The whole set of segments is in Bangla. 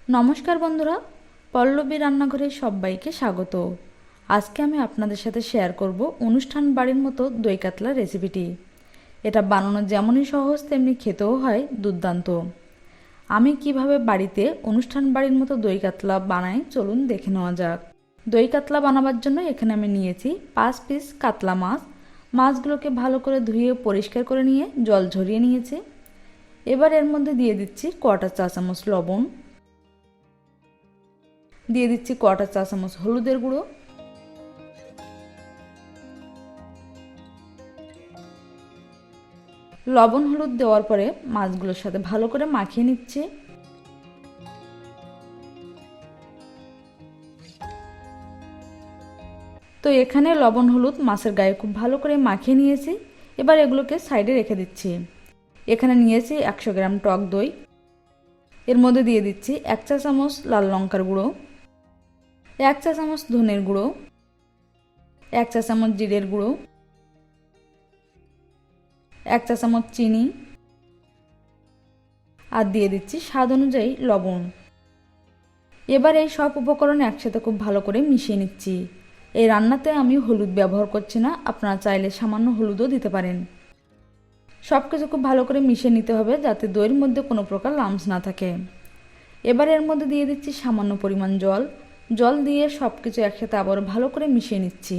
নমস্কার বন্ধুরা, পল্লবী রান্নাঘরে সবাইকে স্বাগত। আজকে আমি আপনাদের সাথে শেয়ার করব অনুষ্ঠান বাড়ির মতো দই কাতলা রেসিপিটি। এটা বানানো যেমনই সহজ তেমনি খেতেও হয় দুর্দান্ত। আমি কিভাবে বাড়িতে অনুষ্ঠান বাড়ির মতো দই কাতলা বানাই চলুন দেখে নেওয়া যাক। দই কাতলা বানাবার জন্য এখানে আমি নিয়েছি 5 পিস কাতলা মাছ। মাছগুলোকে ভালো করে ধুয়ে পরিষ্কার করে নিয়ে জল ঝরিয়ে নিয়েছি। এবার এর মধ্যে দিয়ে দিচ্ছি কোয়াটার চা চামচ লবণ, দিয়ে দিচ্ছি কোয়াটার চা চামচ হলুদের গুঁড়ো, লবণ হলুদ দেওয়ার পরে মাছগুলোর সাথে ভালো করে মাখিয়ে নিচ্ছি। তো এখানে লবণ হলুদ মাছের গায়ে খুব ভালো করে মাখিয়ে নিয়েছি। এবার এগুলোকে সাইডে রেখে দিচ্ছি। এখানে নিয়েছি 100 গ্রাম টক দই। এর মধ্যে দিয়ে দিচ্ছি 1 চা চামচ লাল লঙ্কার গুঁড়ো, 1 চা চামচ ধনের গুঁড়ো, 1 চা চামচ জিরের গুঁড়ো, 1 চা চামচ চিনি আর দিয়ে দিচ্ছি স্বাদ অনুযায়ী লবণ। এবার এই সব উপকরণ একসাথে খুব ভালো করে মিশিয়ে নিচ্ছি। এই রান্নাতে আমি হলুদ ব্যবহার করছি না, আপনারা চাইলে সামান্য হলুদও দিতে পারেন। সব কিছু খুব ভালো করে মিশিয়ে নিতে হবে যাতে দইয়ের মধ্যে কোনো প্রকার লাম্পস না থাকে। এবার এর মধ্যে দিয়ে দিচ্ছি সামান্য পরিমাণ জল দিয়ে সব কিছু একসাথে আবার ভালো করে মিশিয়ে নিচ্ছি।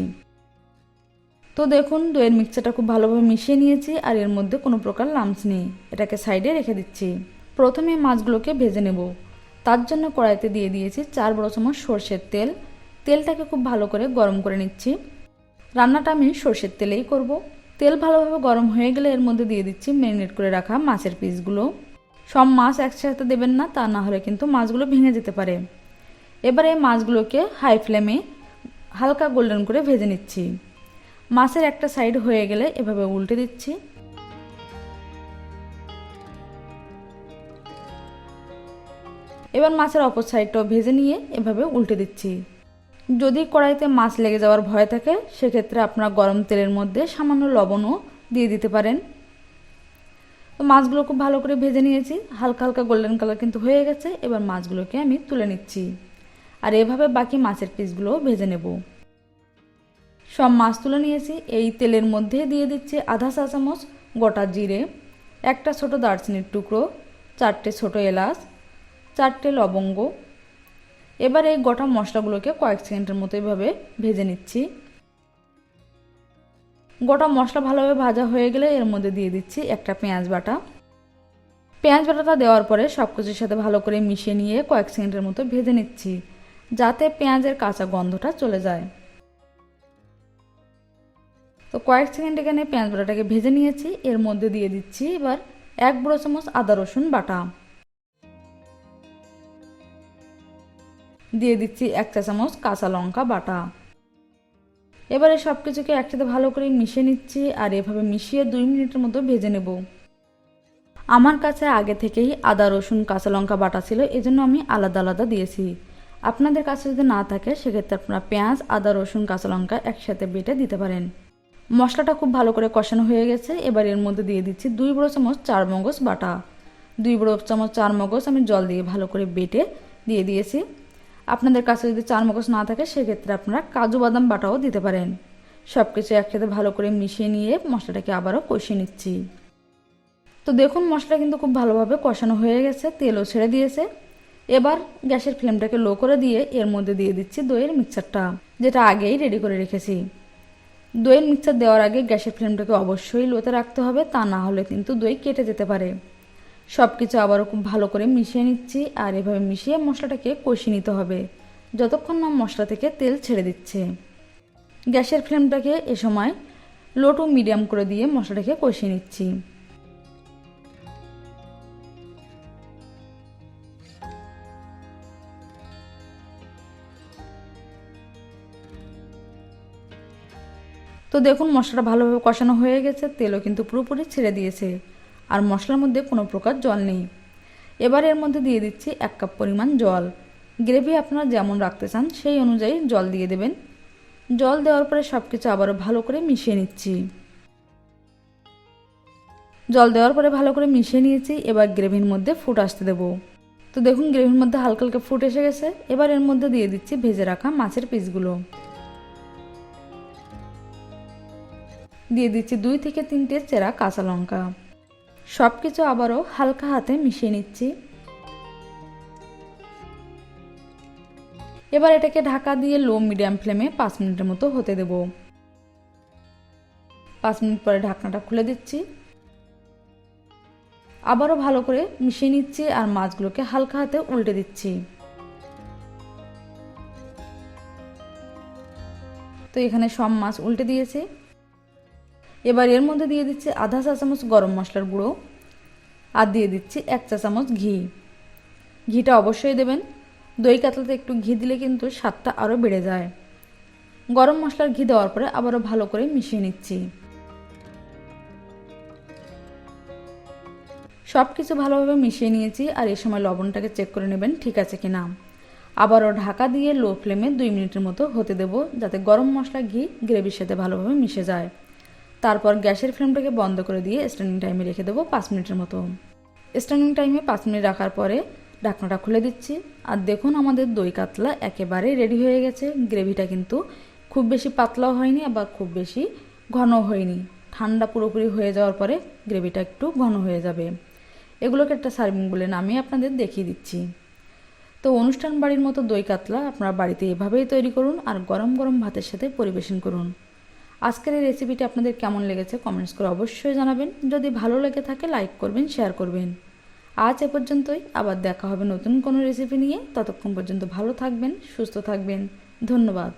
তো দেখুন দইয়ের মিক্সচারটা খুব ভালোভাবে মিশিয়ে নিয়েছি আর এর মধ্যে কোনো প্রকার লাম্পস নেই। এটাকে সাইডে রেখে দিচ্ছি। প্রথমে মাছগুলোকে ভেজে নেব। তার জন্য কড়াইতে দিয়ে দিয়েছি 4 বড় চামচ সরষের তেল। তেলটাকে খুব ভালো করে গরম করে নিচ্ছি। রান্নাটা আমি সরষের তেলেই করব। তেল ভালোভাবে গরম হয়ে গেলে এর মধ্যে দিয়ে দিচ্ছি ম্যারিনেট করে রাখা মাছের পিসগুলো। সব মাছ একসাথে দেবেন না, তা না হলে কিন্তু মাছগুলো ভেঙে যেতে পারে। এবারে মাছগুলোকে হাই ফ্লেমে হালকা গোল্ডেন করে ভেজে নিচ্ছি। মাছের একটা সাইড হয়ে গেলে এভাবে উল্টে দিচ্ছি। এবার মাছের অপর সাইডটাও ভেজে নিয়ে এভাবে উল্টে দিচ্ছি। যদি কড়াইতে মাছ লেগে যাওয়ার ভয় থাকে সেক্ষেত্রে আপনারা গরম তেলের মধ্যে সামান্য লবণও দিয়ে দিতে পারেন। তো মাছগুলো খুব ভালো করে ভেজে নিয়েছি, হালকা হালকা গোল্ডেন কালার কিন্তু হয়ে গেছে। এবার মাছগুলোকে আমি তুলে নিচ্ছি আর এভাবে বাকি মাছের পিসগুলো ভেজে নেব। সব মাছ তুলে নিয়েছি। এই তেলের মধ্যে দিয়ে দিচ্ছি আধা চা চামচ গোটা জিরে, একটা ছোট দারচিনির টুকরো, 4টে ছোট এলাচ, 4টে লবঙ্গ। এবার এই গোটা মশলাগুলোকে কয়েক সেকেন্ডের মতো এভাবে ভেজে নিচ্ছি। গোটা মশলা ভালোভাবে ভাজা হয়ে গেলে এর মধ্যে দিয়ে দিচ্ছি একটা পেঁয়াজ বাটা। পেঁয়াজ বাটাটা দেওয়ার পরে সব কিছুর সাথে ভালো করে মিশিয়ে নিয়ে কয়েক সেকেন্ডের মতো ভেজে নিচ্ছি যাতে পেঁয়াজের কাঁচা গন্ধটা চলে যায়। তো কয়েক সেকেন্ড এখানে পেঁয়াজ বাটাটাকে ভেজে নিয়েছি। এর মধ্যে দিয়ে দিচ্ছি এবার 1 বড় চামচ আদা রসুন বাটা, দিয়ে দিচ্ছি 1 চা চামচ কাঁচা লঙ্কা বাটা। এবারে সব কিছুকে একসাথে ভালো করে মিশিয়ে নিচ্ছি আর এভাবে মিশিয়ে 2 মিনিটের মতো ভেজে নেব। আমার কাছে আগে থেকেই আদা রসুন কাঁচা লঙ্কা বাটা ছিল, এজন্য আমি আলাদা আলাদা দিয়েছি। আপনাদের কাছে যদি না থাকে সেক্ষেত্রে আপনারা পেঁয়াজ আদা রসুন কাঁচা লঙ্কা একসাথে বেটে দিতে পারেন। মশলাটা খুব ভালো করে কষানো হয়ে গেছে। এবার এর মধ্যে দিয়ে দিচ্ছি 2 বড় চামচ চারমগজ বাটা। 2 বড় চামচ চারমগজ আমি জল দিয়ে ভালো করে বেটে দিয়ে দিয়েছি। আপনাদের কাছে যদি চারমগজ না থাকে সেক্ষেত্রে আপনারা কাজু বাদাম বাটাও দিতে পারেন। সব কিছু একসাথে ভালো করে মিশিয়ে নিয়ে মশলাটাকে আবারও কষিয়ে নিচ্ছি। তো দেখুন মশলা কিন্তু খুব ভালোভাবে কষানো হয়ে গেছে, তেলও ছেড়ে দিয়েছে। এবার গ্যাসের ফ্লেমটাকে লো করে দিয়ে এর মধ্যে দিয়ে দিচ্ছি দইয়ের মিক্সচারটা, যেটা আগেই রেডি করে রেখেছি। দইয়ের মিক্সচার দেওয়ার আগে গ্যাসের ফ্লেমটাকে অবশ্যই লোতে রাখতে হবে, তা না হলে কিন্তু দই কেটে যেতে পারে। সব কিছু আবারও খুব ভালো করে মিশিয়ে নিচ্ছি আর এভাবে মিশিয়ে মশলাটাকে কষিয়ে নিতে হবে যতক্ষণ না মশলা থেকে তেল ছেড়ে দিচ্ছে। গ্যাসের ফ্লেমটাকে এ সময় লো টু মিডিয়াম করে দিয়ে মশলাটাকে কষিয়ে নিচ্ছি। তো দেখুন মশলাটা ভালোভাবে কষানো হয়ে গেছে, তেলও কিন্তু পুরোপুরি ছেড়ে দিয়েছে আর মশলার মধ্যে কোনো প্রকার জল নেই। এবার এর মধ্যে দিয়ে দিচ্ছি 1 কাপ পরিমাণ জল। গ্রেভি আপনারা যেমন রাখতে চান সেই অনুযায়ী জল দিয়ে দেবেন। জল দেওয়ার পরে সব কিছু আবারও ভালো করে মিশিয়ে নিচ্ছি। জল দেওয়ার পরে ভালো করে মিশিয়ে নিয়েছি। এবার গ্রেভির মধ্যে ফুট আসতে দেব। তো তো দেখুন গ্রেভির মধ্যে হালকা হালকা ফুট এসে গেছে। এবার এর মধ্যে দিয়ে দিচ্ছি ভেজে রাখা মাছের পিসগুলো, দিয়ে দিচ্ছি 2 থেকে 3টে চেরা কাঁচা লঙ্কা। সব কিছু আবারও হালকা হাতে মিশিয়ে নিচ্ছি। এবার এটাকে ঢাকা দিয়ে লো মিডিয়াম ফ্লেমে 5 মিনিটের মতো হতে দেব। 5 মিনিট পরে ঢাকনাটা খুলে দিচ্ছি, আবারও ভালো করে মিশিয়ে নিচ্ছি আর মাছগুলোকে হালকা হাতে উল্টে দিচ্ছি। তো এখানে সব মাছ উল্টে দিয়েছি। এবার এর মধ্যে দিয়ে দিচ্ছি আধা চা চামচ গরম মশলার গুঁড়ো আর দিয়ে দিচ্ছি 1 চা চামচ ঘি। ঘিটা অবশ্যই দেবেন, দই কাতলাতে একটু ঘি দিলে কিন্তু স্বাদটা আরও বেড়ে যায়। গরম মশলার ঘি দেওয়ার পরে আবারও ভালো করে মিশিয়ে নিচ্ছি। সব কিছু ভালোভাবে মিশিয়ে নিয়েছি আর এই সময় লবণটাকে চেক করে নেবেন ঠিক আছে কিনা। আবারও ঢাকা দিয়ে লো ফ্লেমে 2 মিনিটের মতো হতে দেব, যাতে গরম মশলা ঘি গ্রেভির সাথে ভালোভাবে মিশে যায়। তারপর গ্যাসের ফ্লেমটাকে বন্ধ করে দিয়ে স্ট্যান্ডিং টাইমে রেখে দেবো 5 মিনিটের মতো। স্ট্যান্ডিং টাইমে 5 মিনিট রাখার পরে ঢাকনাটা খুলে দিচ্ছি আর দেখুন আমাদের দই কাতলা একেবারে রেডি হয়ে গেছে। গ্রেভিটা কিন্তু খুব বেশি পাতলাও হয়নি আবার খুব বেশি ঘন হয়নি। ঠান্ডা পুরোপুরি হয়ে যাওয়ার পরে গ্রেভিটা একটু ঘন হয়ে যাবে। এগুলোকে একটা সার্ভিং বলে নামিয়ে আপনাদের দেখিয়ে দিচ্ছি। তো অনুষ্ঠান বাড়ির মতো দই কাতলা আপনারা বাড়িতে এভাবেই তৈরি করুন আর গরম গরম ভাতের সাথে পরিবেশন করুন। আজকের এই রেসিপিটি আপনাদের কেমন লেগেছে কমেন্টস করে অবশ্যই জানাবেন। যদি ভালো লেগে থাকে লাইক করবেন, শেয়ার করবেন। আজ এ পর্যন্তই, আবার দেখা হবে নতুন কোনো রেসিপি নিয়ে। ততক্ষণ পর্যন্ত ভালো থাকবেন, সুস্থ থাকবেন। ধন্যবাদ।